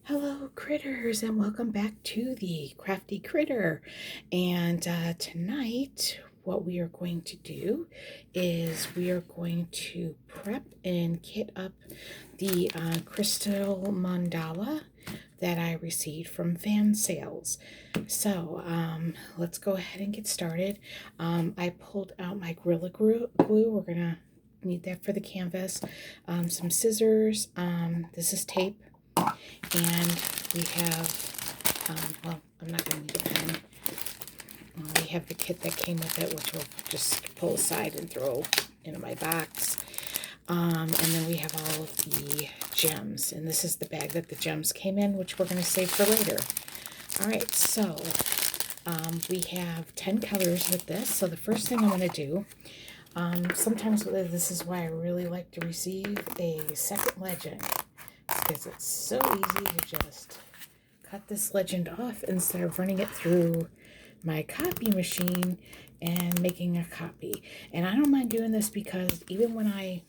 Hello, critters, and welcome back to the Crafty Critter. And tonight, what we are going to do is we are going to prep and kit up the crystal mandala that I received from Fansell. So let's go ahead and get started. I pulled out my Gorilla Glue. We're gonna need that for the canvas. Some scissors. This is tape. And we have, well, I'm not going to need a pen. We have the kit that came with it, which we'll just pull aside and throw into my box. And then we have all of the gems. And this is the bag that the gems came in, which we're going to save for later. All right, so we have 10 colors with this. So the first thing I'm going to do, sometimes this is why I really like to receive a second legend. Because it's so easy to just cut this legend off instead of running it through my copy machine and making a copy. And I don't mind doing this because even when I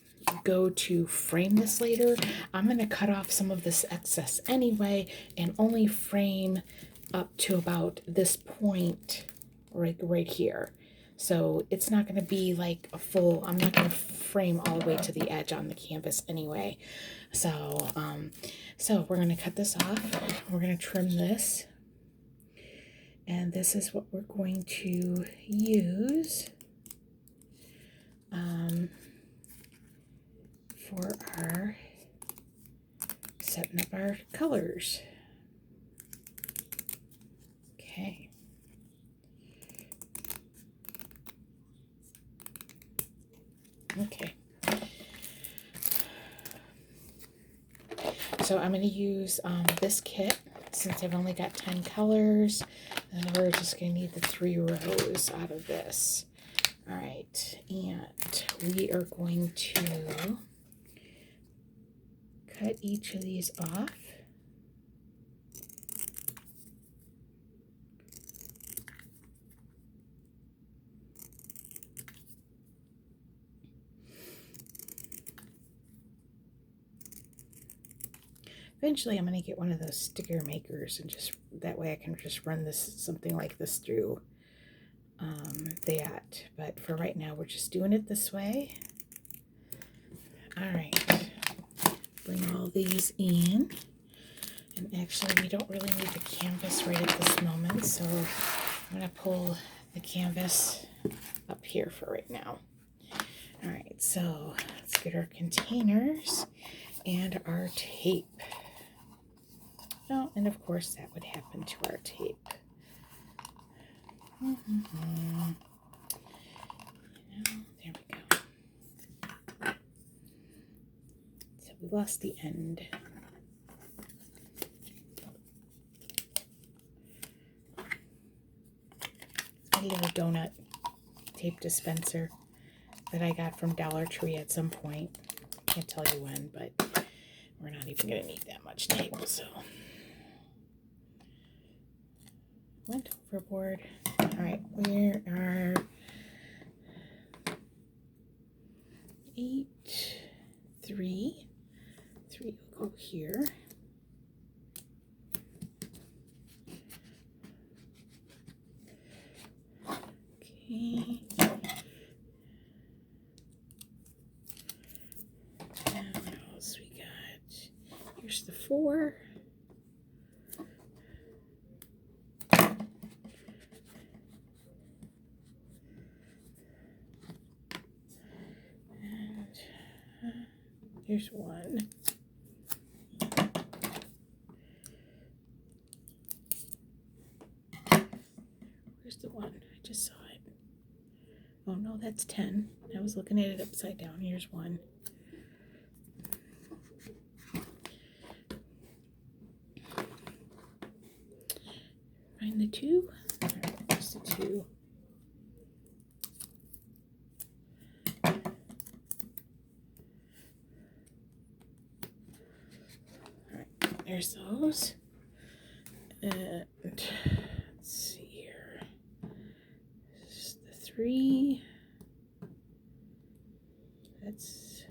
go to frame this later, I'm going to cut off some of this excess anyway and only frame up to about this point right here. So it's not going to be like a full, I'm not going to frame all the way to the edge on the canvas anyway. So we're going to cut this off. We're going to trim this. And this is what we're going to use for our setting up our colors. Okay. Okay. So I'm going to use this kit since I've only got 10 colors. And we're just going to need the 3 rows out of this. All right. And we are going to cut each of these off. Eventually, I'm going to get one of those sticker makers, and just that way I can just run something like this through that. But for right now, we're just doing it this way. All right, bring all these in. And actually, we don't really need the canvas right at this moment, so I'm going to pull the canvas up here for right now. All right, so let's get our containers and our tape. Oh, and of course that would happen to our tape. There we go. So we lost the end. A little donut tape dispenser that I got from Dollar Tree at some point. Can't tell you when, but we're not even going to need that much tape, so. Went overboard. All right, where are 8, 3 will go here. Okay. And what else we got? Here's the 4. Here's 1. Where's the 1? I just saw it. Oh no, that's 10. I was looking at it upside down. Here's 1. Find the 2. All right, there's the 2. There's those. And let's see here. This is the 3. That's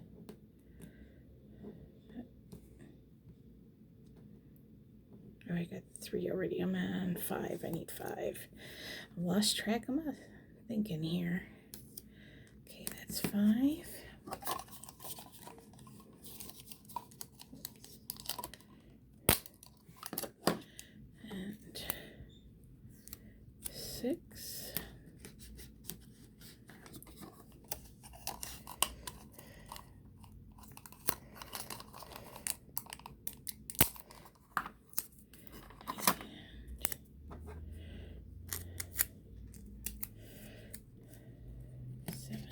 Oh, I got 3 already. I'm on 5. I need 5. I lost track of my thinking here. Okay, that's 5. And 6.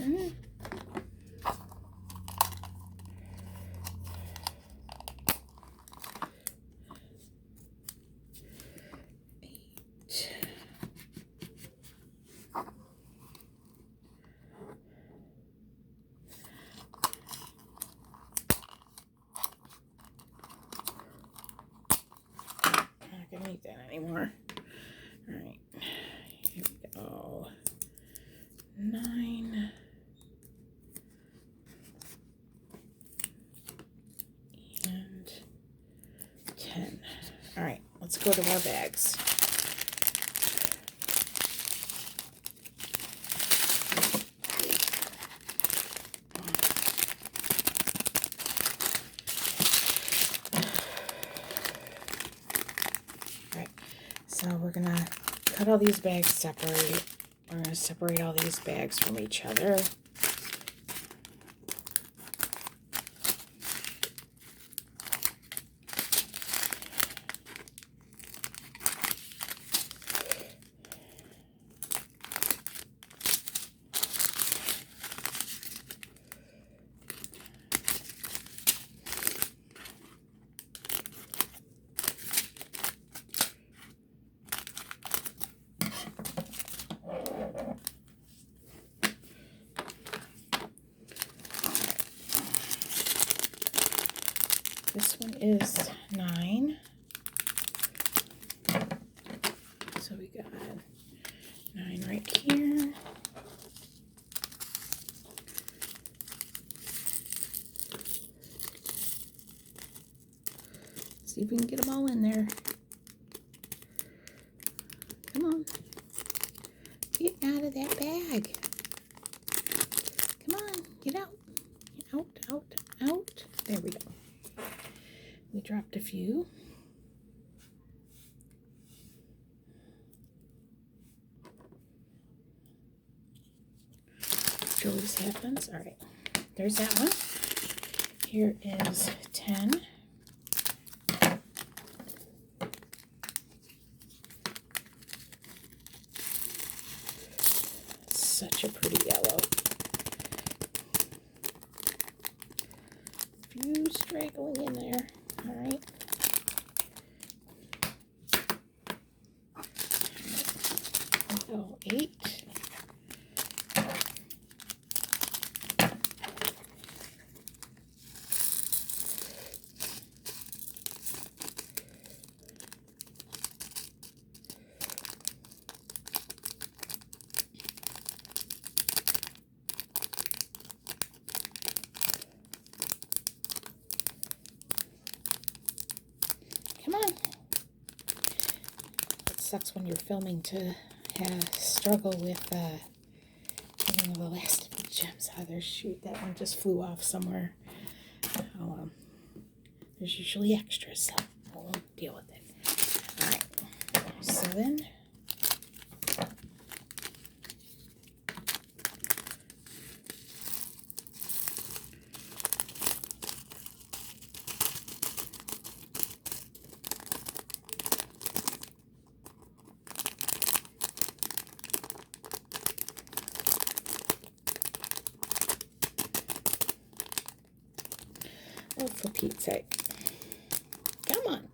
And 7. Not gonna need that anymore. All right, here we go. 9 and 10. All right, let's go to our bags. So we're going to cut all these bags separate. We're going to separate all these bags from each other. This one is 9. So we got 9 right here. See if we can get them all in there. Come on. Get out of that bag. Come on, get out. Out, out, out. There we go. We dropped a few. Which always happens. All right, there's that one. Here is 10. Such a pretty yellow. Few straggling in there. All right. So 8. Come on. It sucks when you're filming to struggle with getting the last of the gems out of there. Shoot, that one just flew off somewhere. Oh, there's usually extras, so we'll deal with it. All right, 7. Oh, for Pete's sake. Come on.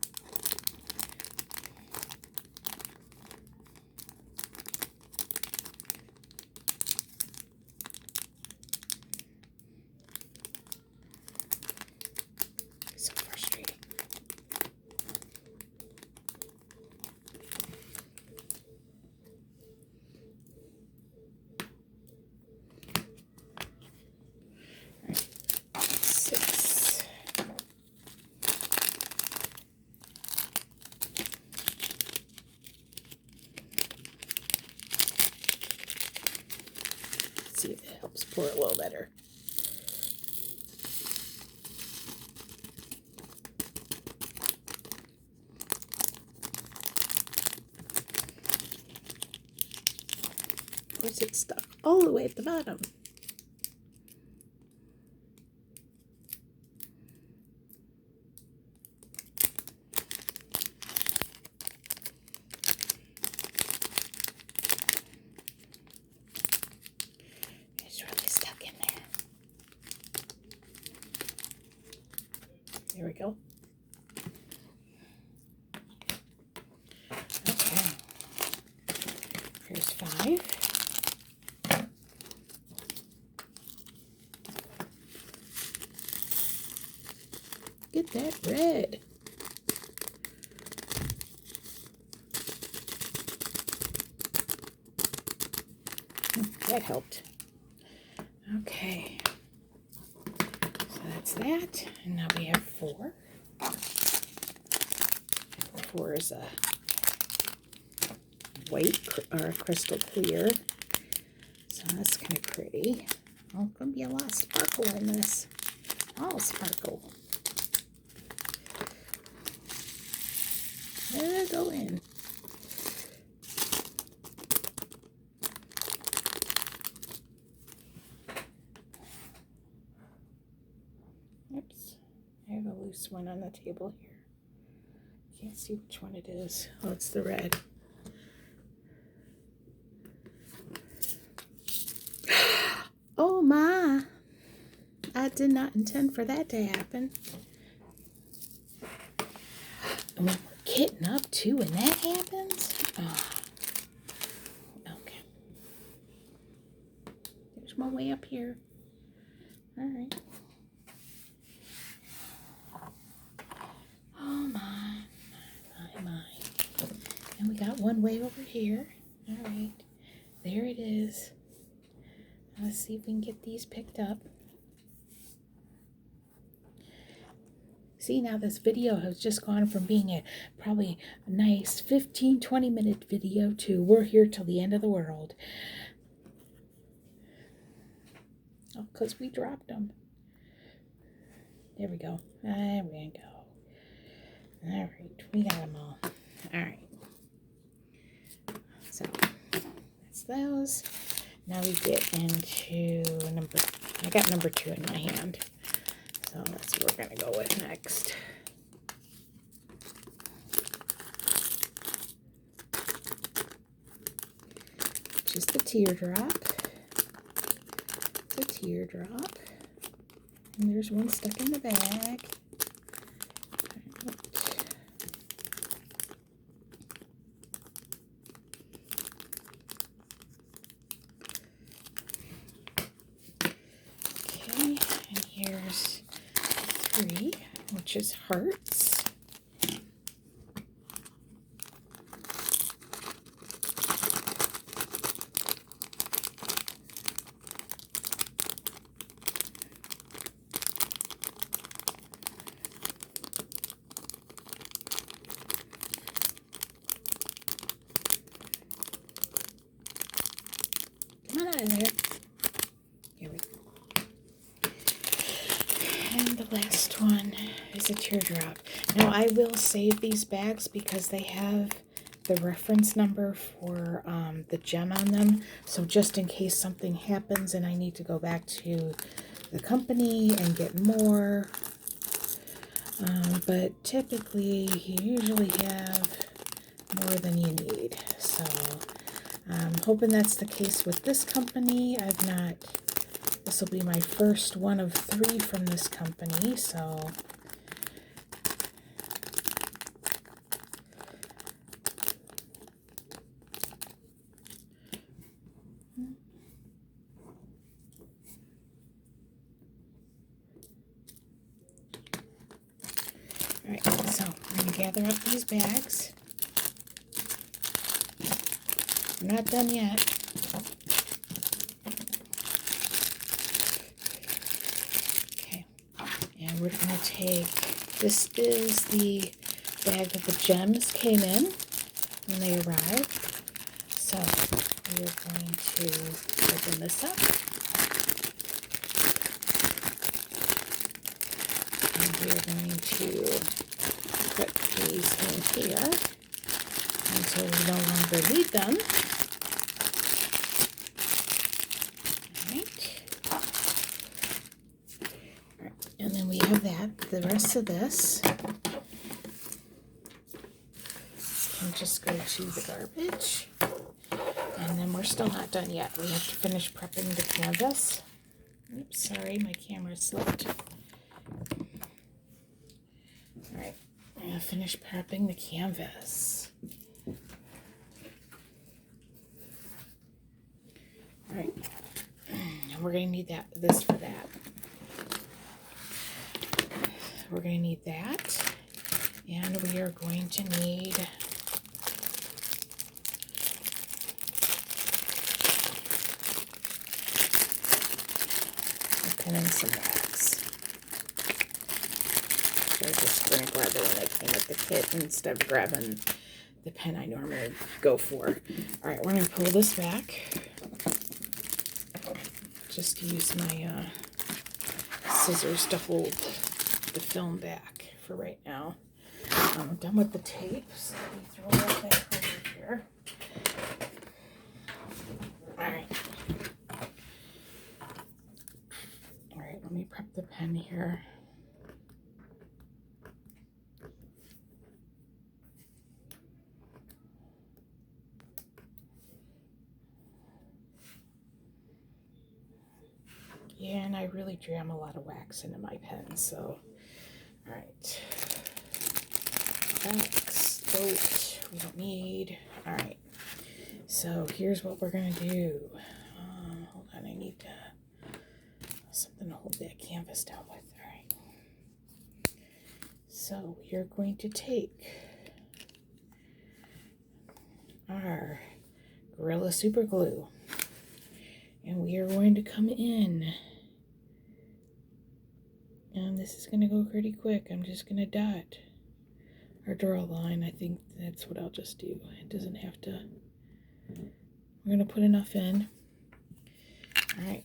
So frustrating. All right. 6. helps pour a little better. Of course, it's stuck all the way at the bottom. It's really stuck in there. There we go. Okay. Here's 5. Get that red. That helped. Okay. So that's that. And now we have 4. 4 is a white or crystal clear. So that's kind of pretty. Oh, going to be a lot of sparkle in this. All sparkle. There it go in. Oops. I have a loose one on the table here. Can't see which one it is. Oh, it's the red. Oh my. I did not intend for that to happen. And when we're kitting up too, when that happens, okay. There's my way up here. All right. Oh my. And we got one way over here. All right. There it is. Let's see if we can get these picked up. See, now this video has just gone from being a probably a nice 15-20 minute video to we're here till the end of the world. Oh, because we dropped them. There we go. There we go. All right, we got them all. All right. So that's those. Now we get into I got number 2 in my hand. So that's what we're going to go with next. Just a teardrop. It's a teardrop. And there's one stuck in the bag. Okay, and here's 3, which is hearts. Come on out of there. Here we go. And the last one is a teardrop. Now I will save these bags because they have the reference number for the gem on them. So just in case something happens and I need to go back to the company and get more. But typically you usually have more than you need. So I'm hoping that's the case with this company. This will be my first one of 3 from this company, so all right, so I'm going to gather up these bags. We're not done yet. Okay, and we're going to take, this is the bag that the gems came in when they arrived. So we're going to open this up. And we're going to put these in here until we no longer need them. All right. And then we have that. The rest of this can just go to the garbage. And then we're still not done yet. We have to finish prepping the canvas. Oops, sorry, my camera slipped. All right, I'm gonna finish prepping the canvas. All right, and we're gonna need this for that. We're gonna need that, and we are going to need a pen and some wax. So I'm just gonna grab the one that came with the kit instead of grabbing the pen I normally go for. All right, we're gonna pull this back. Just to use my scissors to hold the film back for right now. I'm done with the tape, so let me throw that back over here. Alright. Alright, let me prep the pen here. Yeah, and I really jam a lot of wax into my pen, so alright. Wax, boat, we don't need. Alright, so here's what we're gonna do. Hold on, I need something to hold that canvas down with. Alright. So we are going to take our Gorilla Super Glue, and we are going to come in, and this is going to go pretty quick. I'm just going to dot or draw a line. I think that's what I'll just do. It doesn't have to. We're going to put enough in. All right,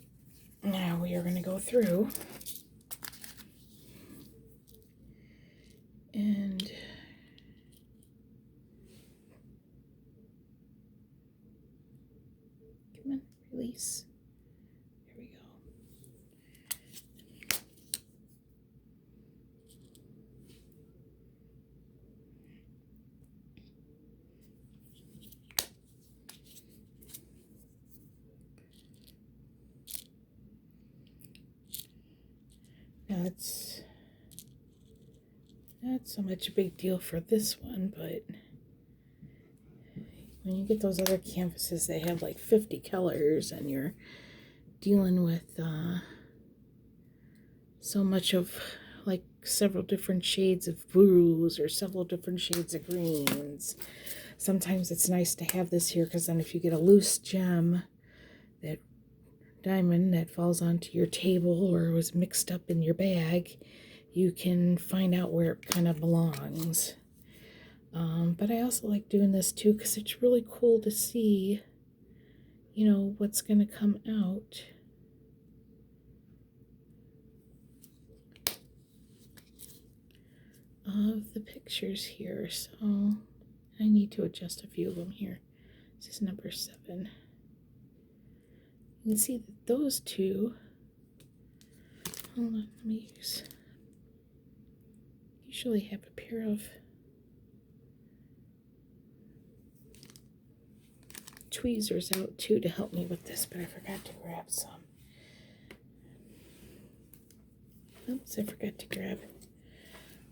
now we are going to go through and come on, release. There we go. Now it's not so much a big deal for this one, but when you get those other canvases, they have like 50 colors, and you're dealing with so much of like several different shades of blues or several different shades of greens. Sometimes it's nice to have this here, because then if you get a loose gem, that diamond that falls onto your table or was mixed up in your bag, you can find out where it kind of belongs. But I also like doing this too, because it's really cool to see, you know, what's going to come out. Of the pictures here, so I need to adjust a few of them here. This is number 7. You can see that those two, hold on, let me usually have a pair of tweezers out too to help me with this, but I forgot to grab some. Oops, I forgot to grab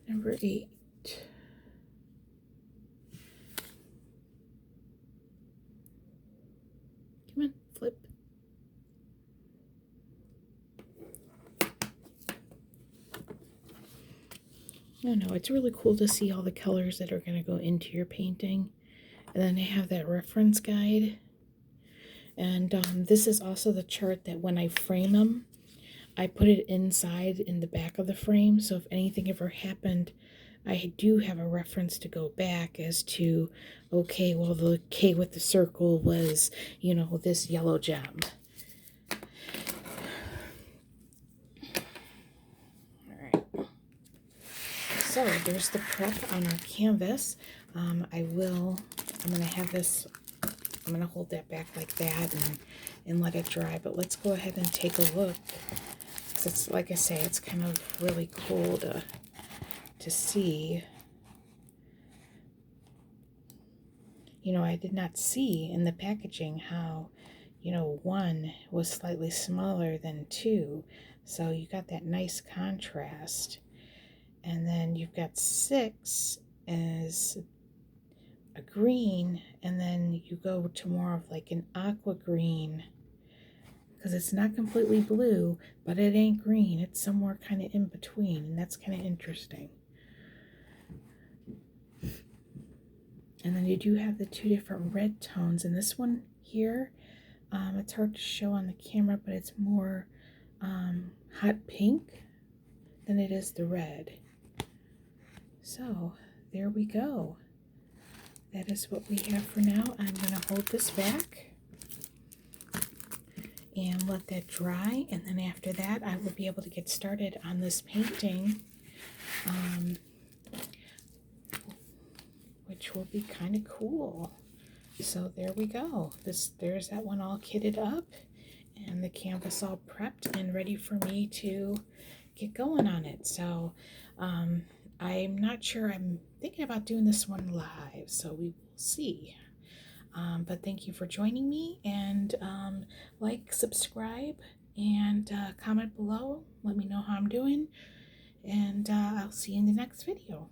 number 8. Come on, flip. I don't know, it's really cool to see all the colors that are going to go into your painting. And then they have that reference guide. And this is also the chart that when I frame them, I put it inside in the back of the frame. So if anything ever happened, I do have a reference to go back as to, okay, well, the K with the circle was, you know, this yellow gem. All right. So there's the prep on our canvas. I'm going to have this, I'm going to hold that back like that and let it dry. But let's go ahead and take a look. Because it's, like I say, it's kind of really cool to see. You know, I did not see in the packaging how, you know, 1 was slightly smaller than 2. So you got that nice contrast. And then you've got 6 as a green, and then you go to more of like an aqua green, because it's not completely blue, but it ain't green. It's somewhere kind of in between, and that's kind of interesting. And then you do have the 2 different red tones, and this one here, it's hard to show on the camera, but it's more hot pink than it is the red. So there we go. That is what we have for now. I'm going to hold this back and let that dry, and then after that I will be able to get started on this painting, which will be kind of cool. So there we go. There's that one all kitted up, and the canvas all prepped and ready for me to get going on it. So I'm not sure. I'm thinking about doing this one live, so we will see. But thank you for joining me, and like, subscribe, and comment below. Let me know how I'm doing, and I'll see you in the next video.